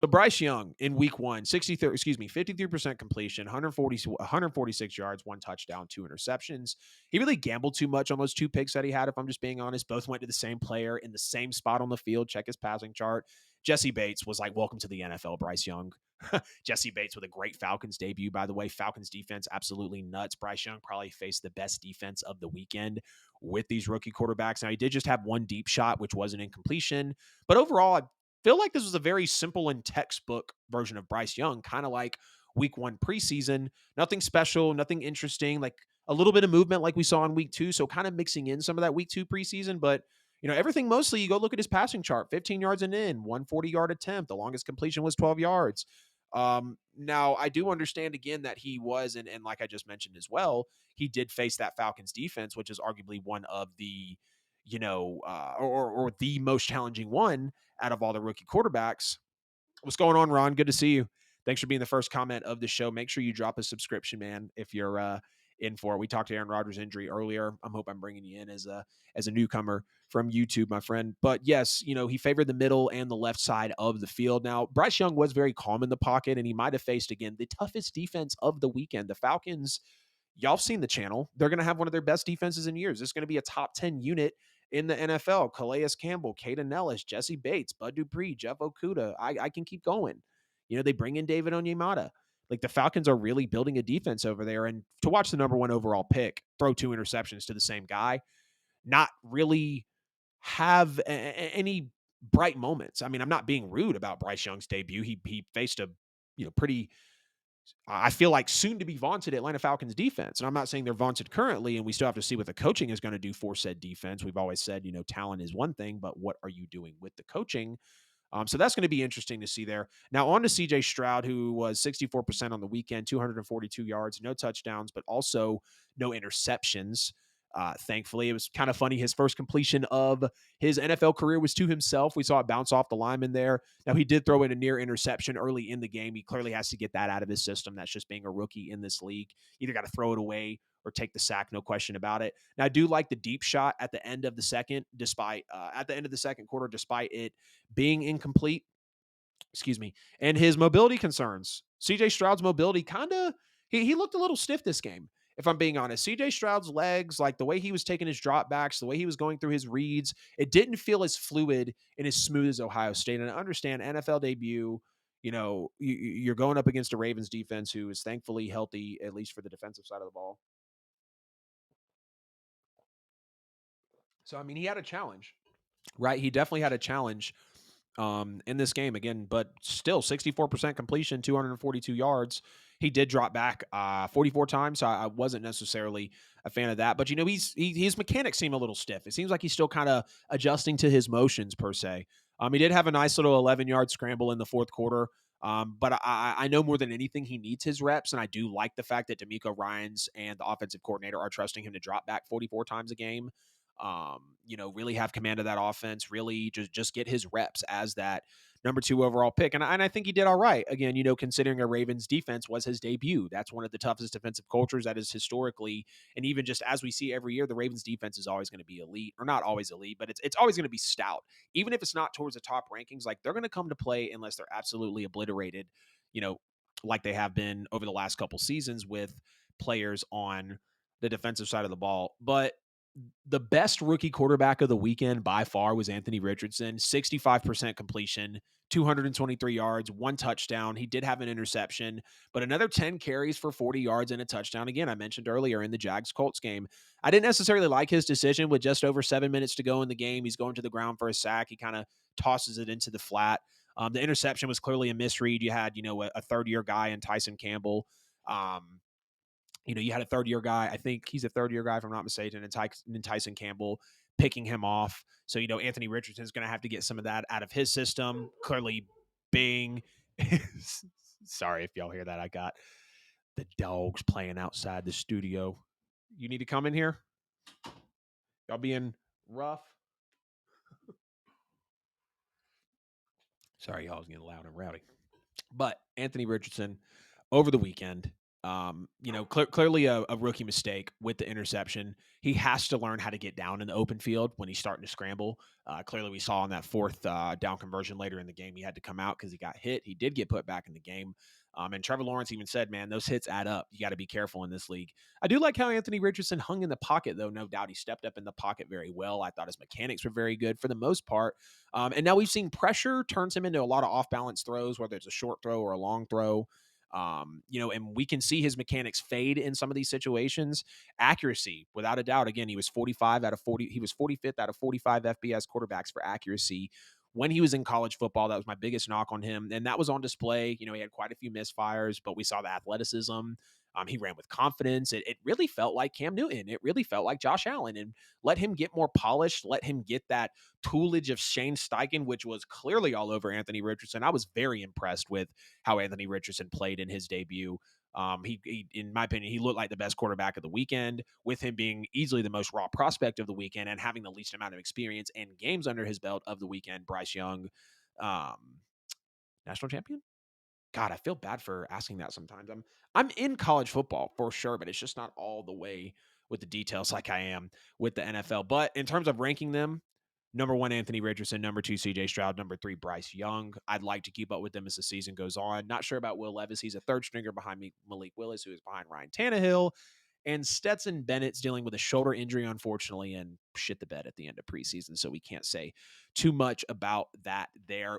But Bryce Young in week one, 53% completion, 146 yards, one touchdown, two interceptions. He really gambled too much on those two picks that he had, if I'm just being honest. Both went to the same player in the same spot on the field. Check his passing chart. Jesse Bates was like, welcome to the NFL, Bryce Young. Jesse Bates with a great Falcons debut, by the way. Falcons defense, absolutely nuts. Bryce Young probably faced the best defense of the weekend with these rookie quarterbacks. Now, he did just have one deep shot, which was an incompletion. But overall, I feel like this was a very simple and textbook version of Bryce Young, kind of like week one preseason. Nothing special, nothing interesting, like a little bit of movement like we saw in week two. So kind of mixing in some of that week two preseason. But, everything mostly, you go look at his passing chart, 15 yards and in, 140-yard attempt. The longest completion was 12 yards. Now, I do understand again that he was, and like I just mentioned as well, he did face that Falcons defense, which is arguably one of the, or the most challenging one out of all the rookie quarterbacks. What's going on, Ron? Good to see you. Thanks for being the first comment of the show. Make sure you drop a subscription, man, if you're in for it. We talked to Aaron Rodgers' injury earlier. I'm bringing you in as a newcomer from YouTube, my friend. But yes, he favored the middle and the left side of the field. Now, Bryce Young was very calm in the pocket, and he might have faced again the toughest defense of the weekend. The Falcons, y'all have seen the channel. They're going to have one of their best defenses in years. It's going to be a top 10 unit in the NFL. Calais Campbell, Caden Ellis, Jesse Bates, Bud Dupree, Jeff Okuda. I can keep going. They bring in David Onyemata. Like, the Falcons are really building a defense over there. And to watch the number one overall pick throw two interceptions to the same guy, not really have any bright moments. I mean, I'm not being rude about Bryce Young's debut. He faced a pretty, I feel like, soon to be vaunted Atlanta Falcons defense. And I'm not saying they're vaunted currently, and we still have to see what the coaching is going to do for said defense. We've always said, talent is one thing, but what are you doing with the coaching? So that's going to be interesting to see there. Now, on to CJ Stroud, who was 64% on the weekend, 242 yards, no touchdowns, but also no interceptions. Thankfully, it was kind of funny. His first completion of his NFL career was to himself. We saw it bounce off the lineman there. Now, he did throw in a near interception early in the game. He clearly has to get that out of his system. That's just being a rookie in this league. Either got to throw it away or take the sack, no question about it. Now, I do like the deep shot at the end of the second, at the end of the second quarter, despite it being incomplete. Excuse me. And his mobility concerns. CJ Stroud's mobility he looked a little stiff this game, if I'm being honest. CJ Stroud's legs, like the way he was taking his dropbacks, the way he was going through his reads, it didn't feel as fluid and as smooth as Ohio State. And I understand NFL debut, you're going up against a Ravens defense who is thankfully healthy, at least for the defensive side of the ball. So, I mean, he had a challenge, right? He definitely had a challenge in this game again, but still 64% completion, 242 yards. He did drop back 44 times, so I wasn't necessarily a fan of that. But his mechanics seem a little stiff. It seems like he's still kind of adjusting to his motions per se. He did have a nice little 11-yard scramble in the fourth quarter. But I know more than anything he needs his reps, and I do like the fact that D'Amico Ryans and the offensive coordinator are trusting him to drop back 44 times a game. Really have command of that offense, really just get his reps as that number 2 overall pick. And I think he did all right. Again, considering a Ravens defense was his debut. That's one of the toughest defensive cultures that is historically, and even just as we see every year, the Ravens defense is always going to be elite, or not always elite, but it's always going to be stout. Even if it's not towards the top rankings, like, they're going to come to play unless they're absolutely obliterated, like they have been over the last couple seasons with players on the defensive side of the ball. But the best rookie quarterback of the weekend by far was Anthony Richardson. 65% completion, 223 yards, one touchdown. He did have an interception, but another 10 carries for 40 yards and a touchdown. Again, I mentioned earlier in the Jags-Colts game. I didn't necessarily like his decision with just over 7 minutes to go in the game. He's going to the ground for a sack. He kind of tosses it into the flat. The interception was clearly a misread. You had, a third-year guy in Tyson Campbell. You had a third-year guy. I think he's a third-year guy, if I'm not mistaken, and Tyson Campbell picking him off. So, Anthony Richardson is going to have to get some of that out of his system. Clearly being – sorry if y'all hear that. I got the dogs playing outside the studio. You need to come in here? Y'all being rough? Sorry, y'all was getting loud and rowdy. But Anthony Richardson over the weekend, Clearly a rookie mistake with the interception. He has to learn how to get down in the open field when he's starting to scramble. Clearly, we saw on that fourth down conversion later in the game, he had to come out because he got hit. He did get put back in the game. And Trevor Lawrence even said, man, those hits add up. You got to be careful in this league. I do like how Anthony Richardson hung in the pocket, though. No doubt he stepped up in the pocket very well. I thought his mechanics were very good for the most part. And now we've seen pressure turns him into a lot of off balance throws, whether it's a short throw or a long throw. And we can see his mechanics fade in some of these situations. Accuracy, without a doubt. Again, he was 45 out of 40. He was 45th out of 45 FBS quarterbacks for accuracy. When he was in college football, that was my biggest knock on him. And that was on display. He had quite a few misfires, but we saw the athleticism. He ran with confidence. It really felt like Cam Newton. It really felt like Josh Allen. And let him get more polished. Let him get that toolage of Shane Steichen, which was clearly all over Anthony Richardson. I was very impressed with how Anthony Richardson played in his debut. In my opinion, he looked like the best quarterback of the weekend, with him being easily the most raw prospect of the weekend and having the least amount of experience and games under his belt of the weekend. Bryce Young, um, national champion. God, I feel bad for asking that sometimes. I'm in college football for sure, but it's just not all the way with the details like I am with the NFL. But in terms of ranking them, number one, Anthony Richardson, number two, CJ Stroud, number three, Bryce Young. I'd like to keep up with them as the season goes on. Not sure about Will Levis. He's a third stringer behind me, Malik Willis, who is behind Ryan Tannehill. And Stetson Bennett's dealing with a shoulder injury, unfortunately, and shit the bed at the end of preseason. So we can't say too much about that there.